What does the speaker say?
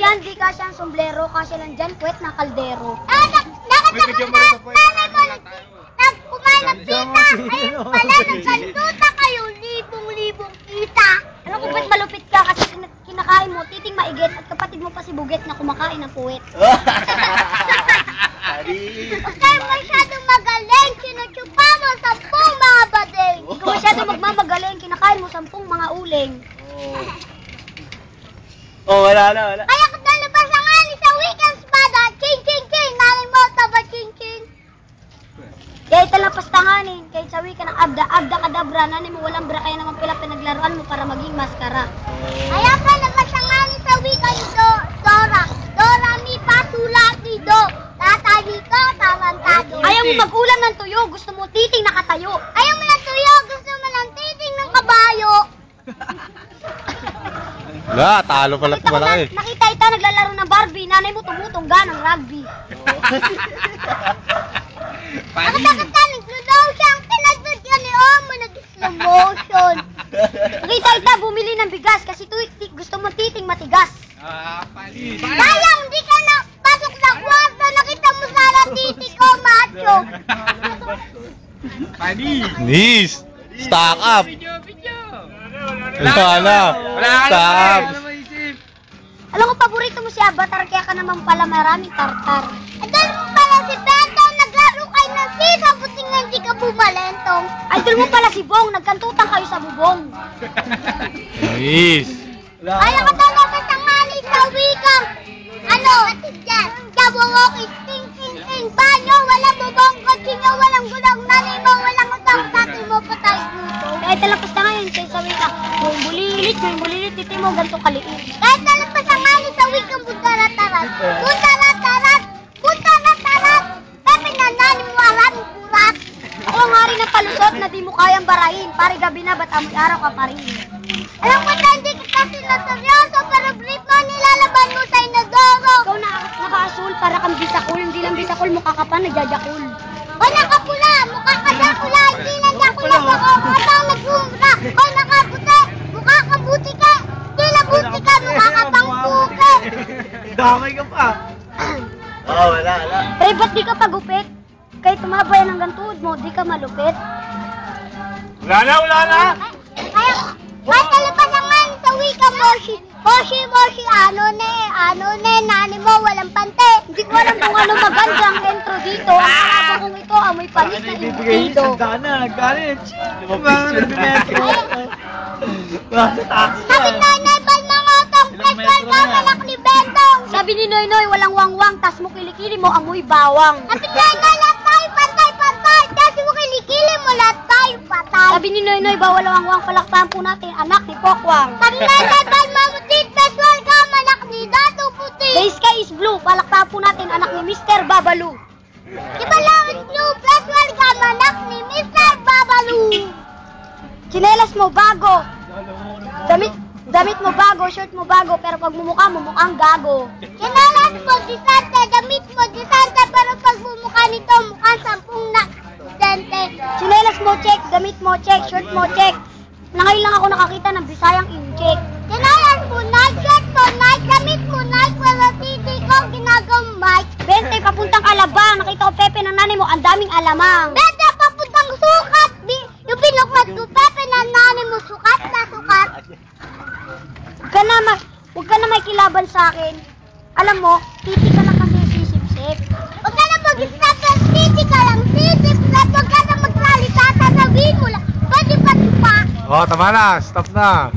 yan, di kasi ang sombrero, kasi lang dyan, puwet ng kaldero. Kumain ng tita! Ayun pala, nagkantuta kayo, libong-libong kita! Alam ko ba't malupit ka kasi kinakain mo, titing maigit at kapatid mo pa si Buget na kumakain ng puwet. Huwag kayo masyadong magaling, sinuchupa mo 10 mga bading! Ikaw masyado magmamagaling, kinakain mo 10 mga uling. Oh, wala na, wala. Kaya katalabas ang ani sa weekend spada, ching-ching-ching, nanay mo, taba ching-ching. Kaya talapas tanganin, kahit sawi ka ng abda kadabra, nanay mo walang bra, kaya naman pila pinaglaruan mo para maging maskara. Kaya kalabas ang ani sa weekend Dora, Dora mi pasula ni Do, tatali ka, tarantado. Ayaw mo mag-ulam ng tuyo, gusto mo titing nakatayo. Ayaw mo ng tuyo, gusto mo ng titing ng kabayo. Wala, talo pala ito malaki. Nakita ita naglalaro ng Barbie, nanay mo tumutungga ng rugby. Nakita, nagludaw siyang tinagod ka ni Omo, nag-slow motion. Nakita ita bumili ng bigas kasi gusto mo titing matigas. Sayang, di ka na pasok sa kwarto, nakita mo sana titi ko, macho. Nis! Stock up! Wala na! Stock up! Alam ko, paborito mo si Avatar, kaya ka naman pala maraming tartar. Idol mo pala si Bentong, naglaro kayo ng sisa, buting nga hindi ka bumalentong. Idol mo pala si Bong, nagkantutan kayo sa bubong. Nis! Kaya ka talaga sa mali sa wikang. Ano? Kabungok, ting ting ting, banyo, walang bubong, kotsinyo, walang gulang, nanay mo, walang utang, tatay mo, patay dito. Kahit talapas na ngayon, kaya sabi ka, bulilit, titi mo, ganito kaliit. Kahit talapas ang mali sa wikang, butara-tarat, butara-tarat, butara-tarat, pepe na nanay mo, maraming burat. Ako ang hari ng palusot na di mo kayang barahin, pare gabi na, ba't amoy araw ka pa rin? Alam ko na hindi kita sinaseryoso, pero brief mo, nilalaban mo sa inodoro. Ikaw na naka-asul para kang bisakul, hindi lang bisakul, mukha ka pa nagjajakul. O nakapula, mukha ka dakula, hindi na dakula sa kakatang nag-umra. O nakaputi, mukha ka buti ka, hindi na buti ka, mukha ka pang puke. Damay ka pa. Oo, wala. Eh, ba't di ka pagupit? Kahit tumaba yan hanggang tuhod mo, di ka malupit. Wala na! Kaya talaga naman sa wika Moshi, Moshi, ano ne, nani mo, walang pante. Hindi ko alam kung ano magandang intro dito. Ang karabo kong ito, amoy panis na indido. Sana, galit. Mga nagbimetro. Sa taxi. Sabi nanay, bal mga otong, festival ka, malak ni Bentong. Sabi ni Noynoy, walang wangwang, tas mo kilikili mo, amoy bawang. Sabi nanay, lahat tayo, pantay, kasi mo kilikili mo, lahat tayo, patay. Sabi ni Noynoy, bawal ang wangwang, palakpahan po natin, anak ni Pokwang. Sabi nanay, bal mamutit, festival ka, malak ni Dato Puti. The sky is blue, palakpahan po natin, anak ni Mr. Babalu. Diba lang blue, festival ka, malak ni Mr. Babalu. Chinelas mo bago. Damit mo bago, shirt mo bago, pero pag mumukha mo, mukhang gago. Kinalas mo, disante, damit mo, disante, pero pag bumukha nito, mukhang 10 na estudyante. Chinelas mo check, damit mo check, shirt mo check. Ngayon lang ako nakakita ng Bisayang incheck. Kinalas mo, night, shirt mo, night, damit mo, night, wala titi ko, ginagawang mic. Bente, papuntang Alabang, nakita ko Pepe ng nanay mo, ang daming alamang. Beda, papuntang sukat, yung pinukmat ko, Pepe, na nanay mo, sukat na sukat. Huwag ka na may kilaban sa akin. Alam mo, titi ka lang kasi sisip-sip. Huwag ka na mag-stop, titi ka lang, sisip-sip, huwag ka na magsalita, sasabihin mo lang, pwede pa tupa. Oh, tama na. Stop na.